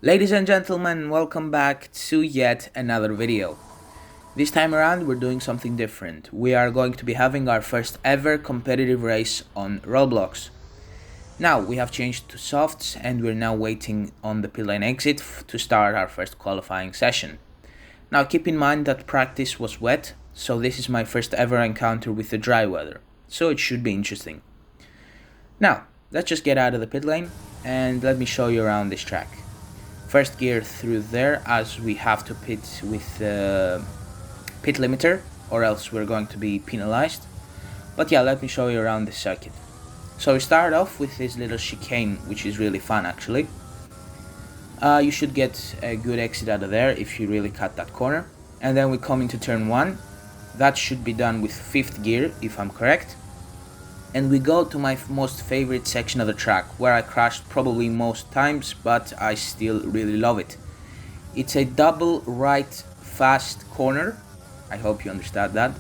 Ladies and gentlemen, welcome back to yet another video. This time around we're doing something different. We are going to be having our first ever competitive race on Roblox. Now we have changed to softs and we're now waiting on the pit lane exit to start our first qualifying session. Now keep in mind that practice was wet, so this is my first ever encounter with the dry weather, so it should be interesting. Now let's just get out of the pit lane and let me show you around this track. First gear through there, as we have to pit with the pit limiter or else we're going to be penalized. But yeah, let me show you around the circuit. So we start off with this little chicane, which is really fun actually. You should get a good exit out of there if you really cut that corner. And then we come into turn 1. That should be done with 5th gear if I'm correct. And we go to my most favorite section of the track, where I crashed probably most times, but I still really love it. It's a double right fast corner, I hope you understand that.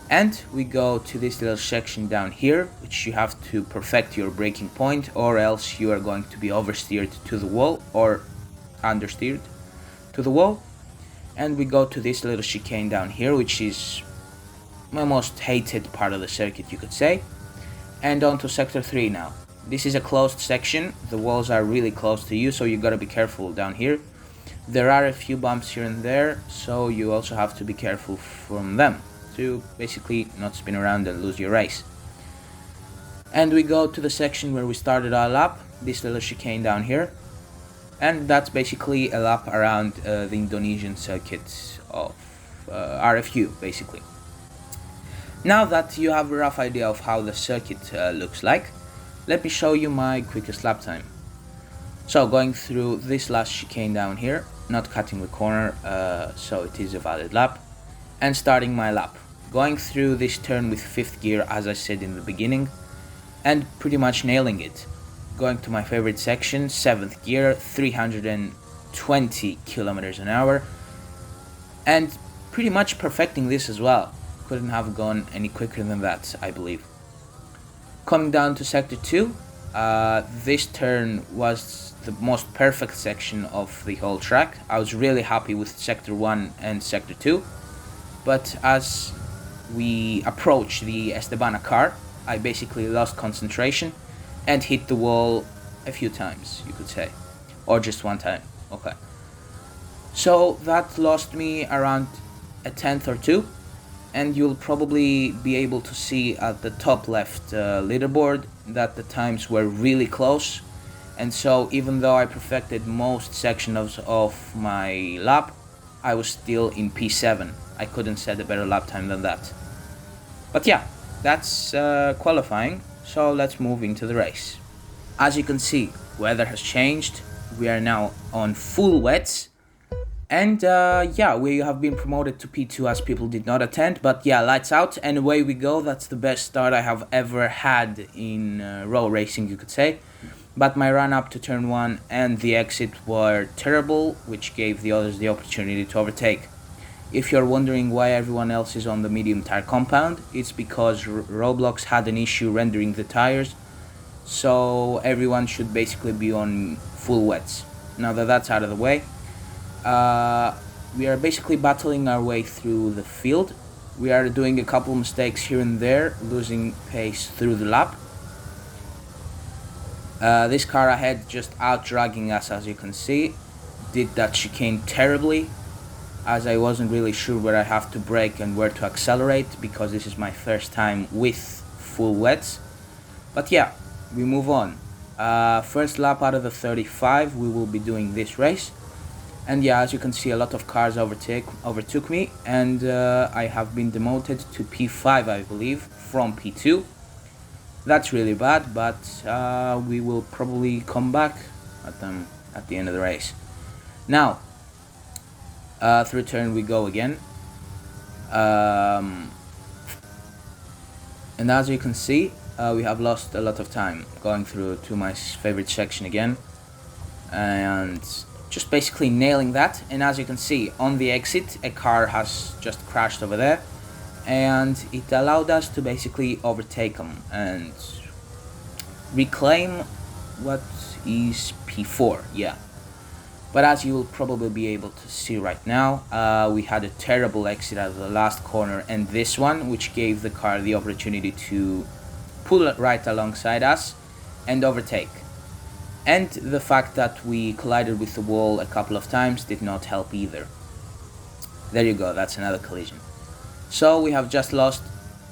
And we go to this little section down here, which you have to perfect your braking point, or else you are going to be oversteered to the wall, or understeered to the wall. And we go to this little chicane down here, which is my most hated part of the circuit, you could say. And on to sector 3 now. This is a closed section, the walls are really close to you, so you gotta be careful down here. There are a few bumps here and there, so you also have to be careful from them to basically not spin around and lose your race. And we go to the section where we started our lap, this little chicane down here. And that's basically a lap around the Indonesian circuit of RFU, basically. Now that you have a rough idea of how the circuit looks like, let me show you my quickest lap time. So going through this last chicane down here, not cutting the corner, so it is a valid lap, and starting my lap. Going through this turn with 5th gear, as I said in the beginning, and pretty much nailing it. Going to my favorite section, 7th gear, 320 kilometers an hour, and pretty much perfecting this as well. Couldn't have gone any quicker than that, I believe. Coming down to sector 2, this turn was the most perfect section of the whole track. I was really happy with sector 1 and sector 2, but as we approached the Estebana car, I basically lost concentration and hit the wall a few times, you could say, or just one time. Okay, so that lost me around a tenth or two. And you'll probably be able to see at the top left leaderboard that the times were really close. And so even though I perfected most sections of my lap, I was still in P7. I couldn't set a better lap time than that. But yeah, that's qualifying, so let's move into the race. As you can see, weather has changed. We are now on full wets. And yeah, we have been promoted to P2 as people did not attend, but yeah, lights out and away we go. That's the best start I have ever had in row racing, you could say. But my run up to turn 1 and the exit were terrible, which gave the others the opportunity to overtake. If you're wondering why everyone else is on the medium tire compound, it's because Roblox had an issue rendering the tires, so everyone should basically be on full wets. Now that that's out of the way, we are basically battling our way through the field. We are doing a couple mistakes here and there, losing pace through the lap. This car ahead just out-dragging us, as you can see. Did that chicane terribly, as I wasn't really sure where I have to brake and where to accelerate, because this is my first time with full wets. But yeah, we move on. First lap out of the 35, we will be doing this race. And yeah, as you can see, a lot of cars overtook me, and I have been demoted to P5, I believe, from P2. That's really bad, but we will probably come back at them at the end of the race. Now, through turn we go again. And as you can see, we have lost a lot of time going through to my favorite section again. And just basically nailing that, and as you can see on the exit a car has just crashed over there, and it allowed us to basically overtake them and reclaim what is P4, yeah. But as you will probably be able to see right now, we had a terrible exit out of the last corner and this one, which gave the car the opportunity to pull right alongside us and overtake. And the fact that we collided with the wall a couple of times did not help either. There you go, that's another collision. So we have just lost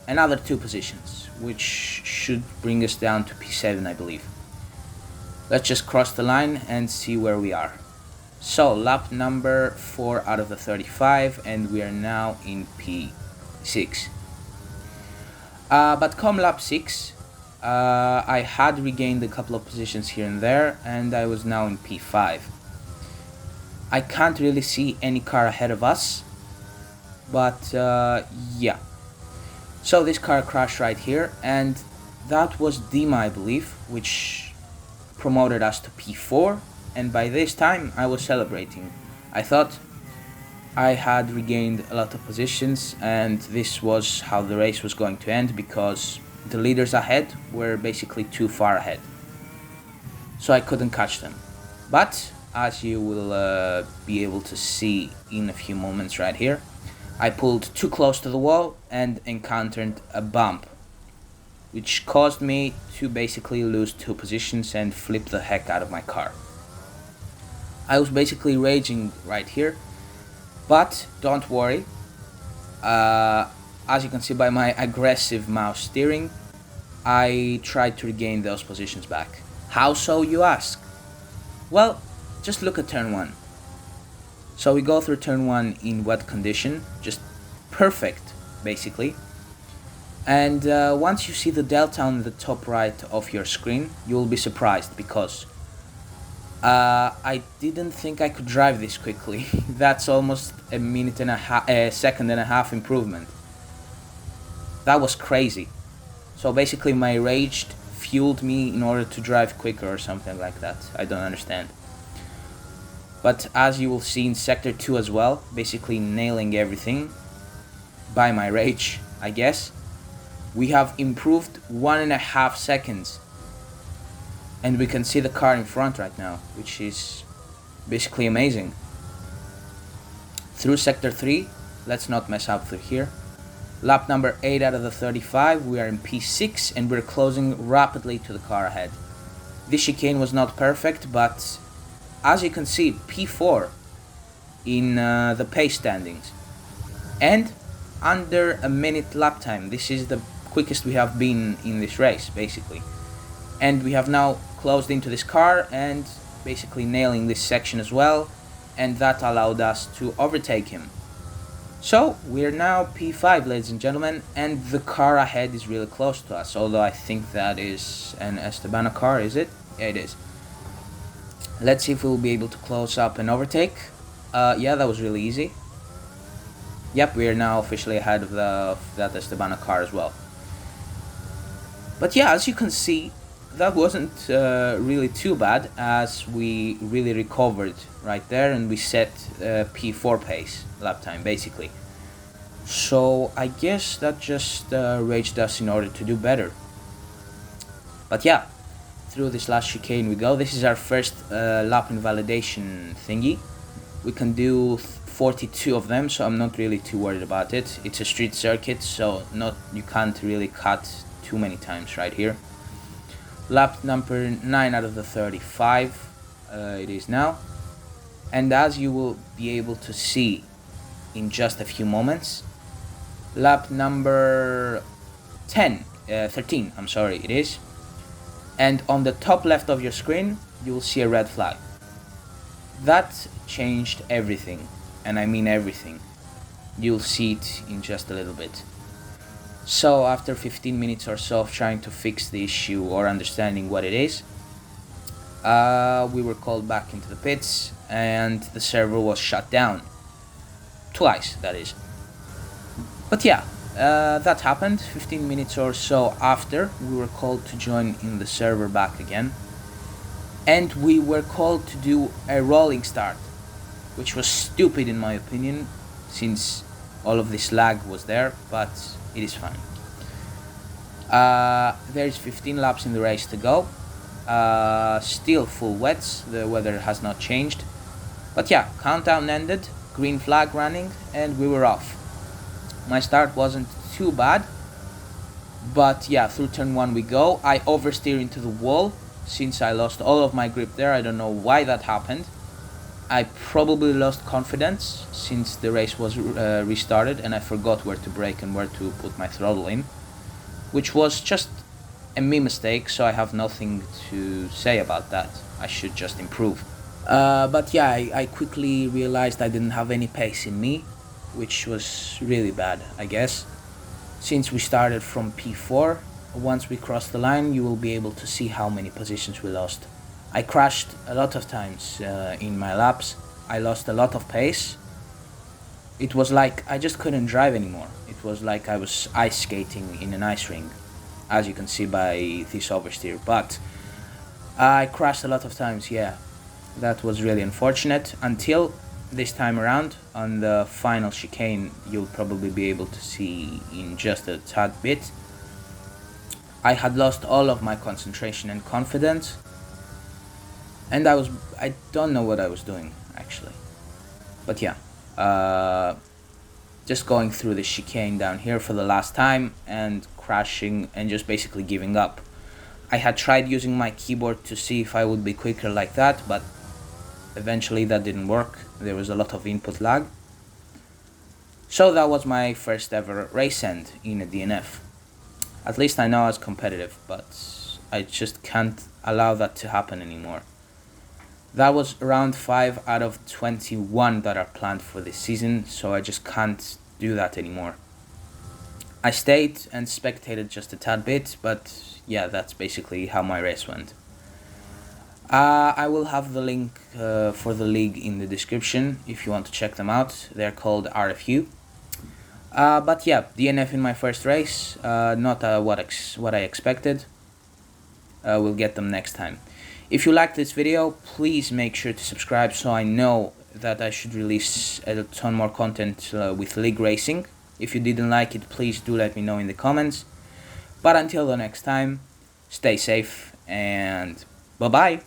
another 2 positions, which should bring us down to P7, I believe. Let's just cross the line and see where we are. So lap number 4 out of the 35 and we are now in P6. But come lap 6, I had regained a couple of positions here and there and I was now in P5. I can't really see any car ahead of us, but yeah. So this car crashed right here and that was Dima, I believe, which promoted us to P4, and by this time I was celebrating. I thought I had regained a lot of positions and this was how the race was going to end, because the leaders ahead were basically too far ahead, so I couldn't catch them. But as you will be able to see in a few moments right here, I pulled too close to the wall and encountered a bump, which caused me to basically lose 2 positions and flip the heck out of my car. I was basically raging right here, but don't worry. As you can see by my aggressive mouse steering, I tried to regain those positions back. How so, you ask? Well, just look at turn 1. So we go through turn 1 in wet condition, just perfect basically. And once you see the delta on the top right of your screen, you will be surprised, because I didn't think I could drive this quickly. That's almost a second and a half improvement. That was crazy. So basically my rage fueled me in order to drive quicker or something like that. I don't understand. But as you will see in sector 2 as well, basically nailing everything by my rage, I guess, we have improved 1.5 seconds. And we can see the car in front right now, which is basically amazing. Through sector 3, let's not mess up through here. Lap number 8 out of the 35, we are in P6 and we're closing rapidly to the car ahead. This chicane was not perfect, but as you can see, P4 in the pace standings. And under a minute lap time. This is the quickest we have been in this race, basically. And we have now closed into this car and basically nailing this section as well, and that allowed us to overtake him. So we're now P5, ladies and gentlemen, and the car ahead is really close to us, although I think that is an Esteban car, is it? Yeah, it is. Let's see if we'll be able to close up and overtake. Yeah, that was really easy. Yep, we are now officially ahead of that Esteban car as well. But yeah, as you can see, that wasn't really too bad, as we really recovered right there and we set P4 pace lap time basically. So I guess that just raged us in order to do better. But yeah, through this last chicane we go. This is our first lap invalidation thingy. We can do 42 of them, so I'm not really too worried about it. It's a street circuit, so you can't really cut too many times right here. Lap number 9 out of the 35 it is now, and as you will be able to see in just a few moments, lap number 13, I'm sorry, it is, and on the top left of your screen you will see a red flag. That changed everything, and I mean everything. You'll see it in just a little bit. So after 15 minutes or so of trying to fix the issue or understanding what it is, we were called back into the pits and the server was shut down. Twice, that is. But yeah, that happened 15 minutes or so after we were called to join in the server back again. And we were called to do a rolling start, which was stupid in my opinion, since all of this lag was there, but it is fine. There's 15 laps in the race to go. Still full wets, the weather has not changed. But yeah, countdown ended, green flag running, and we were off. My start wasn't too bad, but yeah, through turn 1 we go. I oversteer into the wall. Since I lost all of my grip there, I don't know why that happened. I probably lost confidence since the race was restarted, and I forgot where to brake and where to put my throttle in, which was just a me mistake, so I have nothing to say about that. I should just improve. But yeah, I quickly realized I didn't have any pace in me, which was really bad, I guess. Since we started from P4, once we cross the line, you will be able to see how many positions we lost. I crashed a lot of times in my laps. I lost a lot of pace. It was like I just couldn't drive anymore. It was like I was ice skating in an ice rink, as you can see by this oversteer. But I crashed a lot of times, yeah. That was really unfortunate, until this time around on the final chicane. You'll probably be able to see in just a tad bit. I had lost all of my concentration and confidence, and I don't know what I was doing actually. But yeah, just going through the chicane down here for the last time and crashing and just basically giving up. I had tried using my keyboard to see if I would be quicker like that, but eventually that didn't work. There was a lot of input lag. So that was my first ever race end in a DNF. At least I know I was competitive, but I just can't allow that to happen anymore. That was round 5 out of 21 that are planned for this season, so I just can't do that anymore. I stayed and spectated just a tad bit, but yeah, that's basically how my race went. I will have the link for the league in the description if you want to check them out. They're called RFU. But yeah, DNF in my first race, not what I expected. We'll get them next time. If you liked this video, please make sure to subscribe so I know that I should release a ton more content with league racing. If you didn't like it, please do let me know in the comments. But until the next time, stay safe and bye-bye.